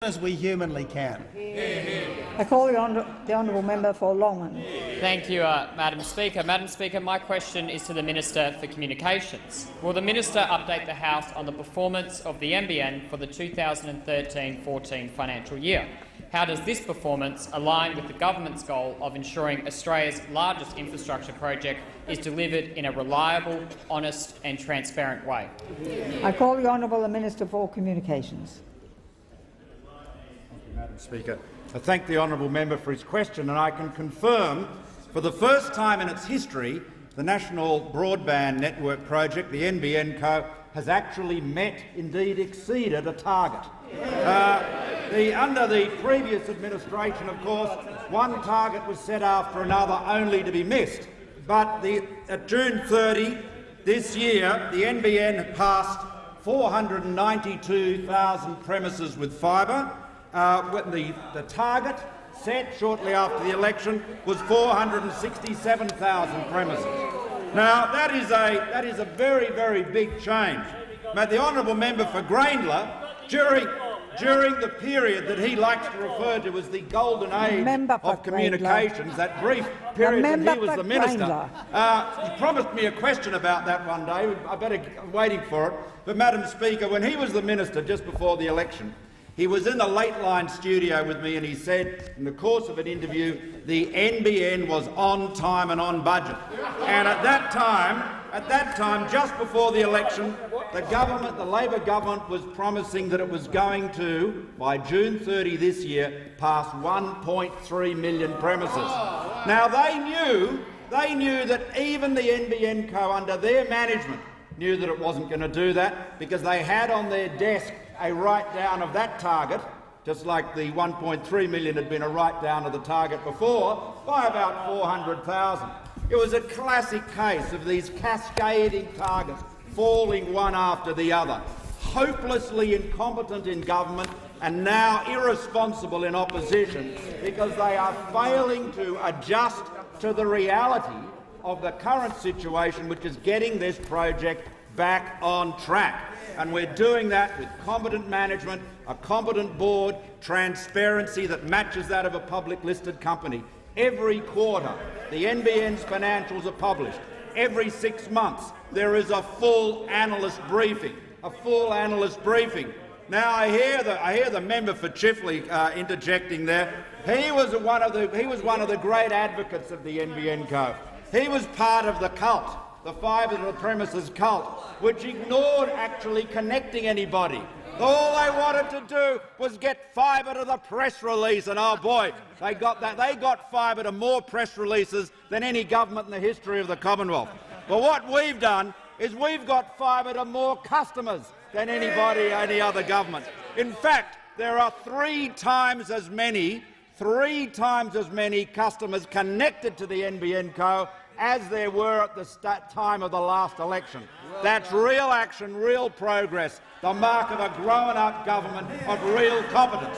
as we humanly can. I call the honourable member for Longman. Thank you, Madam Speaker. Madam Speaker, my question is to the Minister for Communications. Will the Minister update the House on the performance of the NBN for the 2013-14 financial year? How does this performance align with the government's goal of ensuring Australia's largest infrastructure project is delivered in a reliable, honest and transparent way? I call the honourable Minister for Communications. Madam Speaker, I thank the honourable member for his question, and I can confirm for the first time in its history the National Broadband Network project, the NBN Co, has actually met, indeed exceeded, a target. Under the previous administration, of course, one target was set after another only to be missed. But at June 30 this year, the NBN passed 492,000 premises with fibre. The target set shortly after the election was 467,000 premises. Now that is a very, very big change. But the honourable member for Grayndler, during the period that he likes to refer to as the golden age of communications, that brief period that he was the minister, he promised me a question about that one day. I better be waiting for it. But Madam Speaker, when he was the minister just before the election, he was in the Late Line studio with me and he said, in the course of an interview, the NBN was on time and on budget. And at that time, just before the election, the Labor government was promising that it was going to, by June 30 this year, pass 1.3 million premises. Now they knew that even the NBN Co under their management knew that it wasn't going to do that, because they had on their desk a write-down of that target, just like the 1.3 million had been a write-down of the target before, by about 400,000. It was a classic case of these cascading targets falling one after the other, hopelessly incompetent in government and now irresponsible in opposition, because they are failing to adjust to the reality of the current situation, which is getting this project back on track. And we're doing that with competent management, a competent board, transparency that matches that of a public listed company. Every quarter, the NBN's financials are published. Every 6 months, there is a full analyst briefing. Now, I hear the member for Chifley interjecting there. He was one of the great advocates of the NBN Co. He was part of the cult, the fibre to the premises cult, which ignored actually connecting anybody. All they wanted to do was get fibre to the press release, and oh boy, they got that. They got fibre to more press releases than any government in the history of the Commonwealth. But what we've done is we've got fibre to more customers than any other government. In fact, there are three times as many customers connected to the NBN Co as there were at the time of the last election. That's real action, real progress, the mark of a grown-up government of real competence.